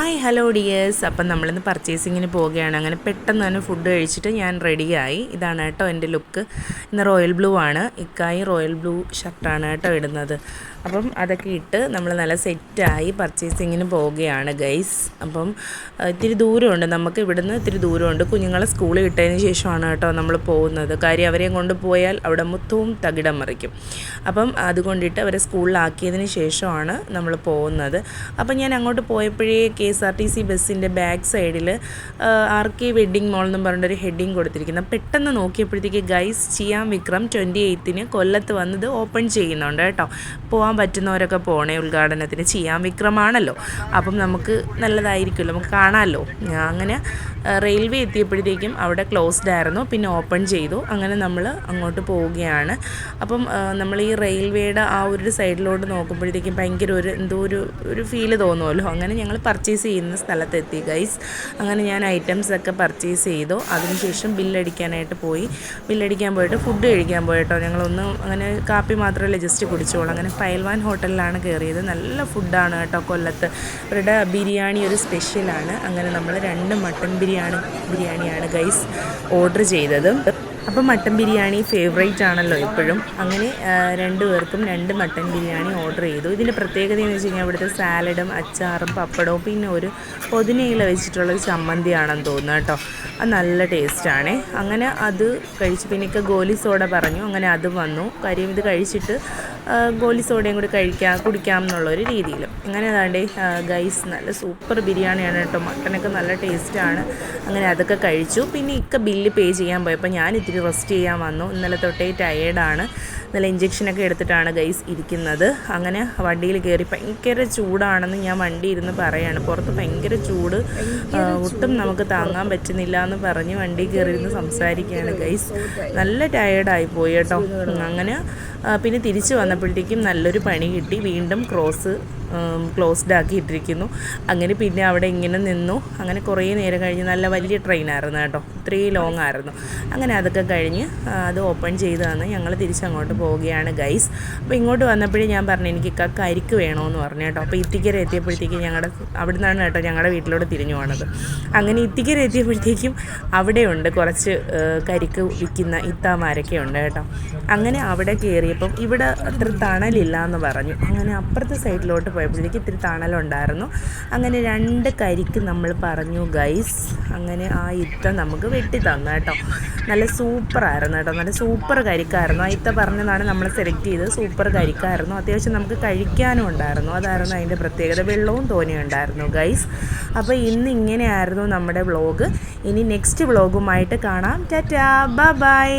Hi hello dears. അപ്പം നമ്മളിന്ന് പർച്ചേസിങ്ങിന് പോവുകയാണ്. അങ്ങനെ പെട്ടെന്ന് തന്നെ ഫുഡ് കഴിച്ചിട്ട് ഞാൻ റെഡിയായി. ഇതാണ് കേട്ടോ എൻ്റെ ലുക്ക്. ഇന്ന് റോയൽ ബ്ലൂ ആണ്. ഇക്കായി റോയൽ ബ്ലൂ ഷർട്ടാണ് കേട്ടോ ഇടുന്നത്. അപ്പം അതൊക്കെ ഇട്ട് നമ്മൾ നല്ല സെറ്റായി പർച്ചേസിങ്ങിന് പോവുകയാണ് ഗൈസ്. അപ്പം ഇത്തിരി ദൂരമുണ്ട്, നമുക്ക് ഇവിടുന്ന് ഇത്തിരി ദൂരമുണ്ട്. കുഞ്ഞുങ്ങളെ സ്കൂളിൽ വിട്ടതിന് ശേഷമാണ് കേട്ടോ നമ്മൾ പോകുന്നത്. കാര്യം അവരെയും കൊണ്ട് പോയാൽ അവിടെ മൊത്തവും തകിടം മറിക്കും. അപ്പം അതുകൊണ്ടിട്ട് അവരെ സ്കൂളിലാക്കിയതിന് ശേഷമാണ് നമ്മൾ പോകുന്നത്. അപ്പം ഞാൻ അങ്ങോട്ട് പോയപ്പോഴേ KSRTC ബസ്സിൻ്റെ ബാക്ക് സൈഡിൽ RK വെഡ്ഡിങ് മോൾ എന്നും പറഞ്ഞൊരു ഹെഡിങ് കൊടുത്തിരിക്കുന്നത്. പെട്ടെന്ന് നോക്കിയപ്പോഴത്തേക്ക് ഗൈസ് ചിയാം വിക്രം 28-ന് കൊല്ലത്ത് വന്നത് ഓപ്പൺ ചെയ്യുന്നുണ്ട് കേട്ടോ. പോകാൻ പറ്റുന്നവരൊക്കെ പോണേ, ഉദ്ഘാടനത്തിന്. ചിയാം വിക്രമാണല്ലോ, അപ്പം നമുക്ക് നല്ലതായിരിക്കുമല്ലോ, നമുക്ക് കാണാമല്ലോ. അങ്ങനെ റെയിൽവേ എത്തിയപ്പോഴത്തേക്കും അവിടെ ക്ലോസ്ഡ് ആയിരുന്നു, പിന്നെ ഓപ്പൺ ചെയ്തു. അങ്ങനെ നമ്മൾ അങ്ങോട്ട് പോവുകയാണ്. അപ്പം നമ്മൾ ഈ റെയിൽവേയുടെ ആ ഒരു സൈഡിലോട്ട് നോക്കുമ്പോഴത്തേക്കും ഭയങ്കര എന്തോ ഒരു ഫീല് തോന്നുമല്ലോ. അങ്ങനെ ഞങ്ങൾ പർച്ചേസ് ചെയ്യുന്ന സ്ഥലത്തെത്തി ഗൈസ്. അങ്ങനെ ഞാൻ ഐറ്റംസൊക്കെ പർച്ചേസ് ചെയ്തു. അതിനുശേഷം ബില്ലടിക്കാനായിട്ട് പോയി. ബില്ലടിക്കാൻ പോയിട്ട് ഫുഡ് കഴിക്കാൻ പോയിട്ടോ. ഞങ്ങളൊന്നും അങ്ങനെ കാപ്പി മാത്രമല്ല ജസ്റ്റ് കുടിച്ചോളൂ. അങ്ങനെ പൈൽവാൻ ഹോട്ടലിലാണ് കയറിയത്. നല്ല ഫുഡാണ് കേട്ടോ കൊല്ലത്ത്. ഇവരുടെ ബിരിയാണി ഒരു സ്പെഷ്യലാണ്. അങ്ങനെ നമ്മൾ 2 മട്ടൻ ബിരിയാണിയാണ് ഗൈസ് ഓർഡർ ചെയ്തത്. അപ്പം മട്ടൻ ബിരിയാണി ഫേവറേറ്റ് ആണല്ലോ എപ്പോഴും. അങ്ങനെ 2 പേർക്കും 2 മട്ടൻ ബിരിയാണി ഓർഡർ ചെയ്തു. ഇതിൻ്റെ പ്രത്യേകത എന്ന് വെച്ച് കഴിഞ്ഞാൽ ഇവിടുത്തെ സാലഡും അച്ചാറും പപ്പടവും പിന്നെ ഒരു പൊതിനയില വെച്ചിട്ടുള്ളൊരു ചമ്മന്തിയാണെന്ന് തോന്നുന്നു കേട്ടോ. അത് നല്ല ടേസ്റ്റാണേ. അങ്ങനെ അത് കഴിച്ച് പിന്നെ ഗോലി സോഡ പറഞ്ഞു. അങ്ങനെ അത് വന്നു. കാര്യം ഇത് കഴിച്ചിട്ട് ഗോലി സോഡയും കൂടി കുടിക്കാം എന്നുള്ളൊരു രീതിയിൽ. അങ്ങനെ അതാണ്ട് ഗൈസ് നല്ല സൂപ്പർ ബിരിയാണിയാണ് കേട്ടോ. മട്ടനൊക്കെ നല്ല ടേസ്റ്റാണ്. അങ്ങനെ അതൊക്കെ കഴിച്ചു. പിന്നെ ബില്ല് പേ ചെയ്യാൻ പോയപ്പോൾ ഞാൻ ഇത്തിരി റെസ്റ്റ് ചെയ്യാൻ വന്നു. ഇന്നലെ തൊട്ടേ ടയേർഡാണ്. ഇന്നലെ ഇഞ്ചക്ഷനൊക്കെ എടുത്തിട്ടാണ് ഗൈസ് ഇരിക്കുന്നത്. അങ്ങനെ വണ്ടിയിൽ കയറി. ഭയങ്കര ചൂടാണെന്ന് ഞാൻ വണ്ടി ഇരുന്ന് പറയാണ്. പുറത്ത് ഭയങ്കര ചൂട്, ഒട്ടും നമുക്ക് താങ്ങാൻ പറ്റുന്നില്ല എന്ന് പറഞ്ഞ് വണ്ടി കയറിയിരുന്ന് സംസാരിക്കുകയാണ് ഗൈസ്. നല്ല ടയേർഡായി പോയി കേട്ടോ. അങ്ങനെ പിന്നെ തിരിച്ച് വന്നപ്പോഴത്തേക്കും നല്ലൊരു പണി കിട്ടി. വീണ്ടും ക്ലോസ്ഡ് ആക്കിയിട്ടിരിക്കുന്നു. അങ്ങനെ പിന്നെ അവിടെ ഇങ്ങനെ നിന്നു. അങ്ങനെ കുറേ നേരം കഴിഞ്ഞ് നല്ല വലിയ ട്രെയിനായിരുന്നു കേട്ടോ, 3 ലോങ് ആയിരുന്നു. അങ്ങനെ അതൊക്കെ കഴിഞ്ഞ് അത് ഓപ്പൺ ചെയ്ത് തന്ന് ഞങ്ങൾ തിരിച്ചങ്ങോട്ട് പോവുകയാണ് ഗൈസ്. അപ്പോൾ ഇങ്ങോട്ട് വന്നപ്പോഴേ ഞാൻ പറഞ്ഞു എനിക്ക് കരിക്ക് വേണമെന്ന് പറഞ്ഞു കേട്ടോ. അപ്പോൾ ഇത്തിക്കര എത്തിയപ്പോഴത്തേക്കും അവിടെ നിന്നാണ് കേട്ടോ ഞങ്ങളുടെ വീട്ടിലോട്ട് തിരിഞ്ഞു പോണത്. അങ്ങനെ ഇത്തിക്കര എത്തിയപ്പോഴത്തേക്കും അവിടെയുണ്ട് കുറച്ച് കരിക്ക് വിൽക്കുന്ന ഇത്താമാരൊക്കെ ഉണ്ട് കേട്ടോ. അങ്ങനെ അവിടെ കയറിയപ്പം ഇവിടെ അത്ര തണലില്ല എന്ന് പറഞ്ഞു. അങ്ങനെ അപ്പുറത്തെ സൈഡിലോട്ട് പോയപ്പോഴത്തേക്ക് ഇത്തിരി തണലുണ്ടായിരുന്നു. അങ്ങനെ 2 കരിക്ക് നമ്മൾ പറഞ്ഞു ഗൈസ്. അങ്ങനെ ആ ഇത്ത നമുക്ക് വെട്ടി തന്നു കേട്ടോ. നല്ല സൂപ്പറായിരുന്നു കേട്ടോ, നല്ല സൂപ്പർ കരിക്കായിരുന്നു. ആ ഇത്ത പറഞ്ഞതാണ് നമ്മൾ സെലക്ട് ചെയ്തത്. സൂപ്പർ കരിക്കായിരുന്നു. അത്യാവശ്യം നമുക്ക് കഴിക്കാനും ഉണ്ടായിരുന്നു. അതായിരുന്നു അതിൻ്റെ പ്രത്യേകത. വെള്ളവും തോനെയുണ്ടായിരുന്നു ഗൈസ്. അപ്പോൾ ഇന്ന് ഇങ്ങനെയായിരുന്നു നമ്മുടെ വ്ളോഗ്. ഇനി നെക്സ്റ്റ് വ്ളോഗുമായിട്ട് കാണാം. Tata, bye bye.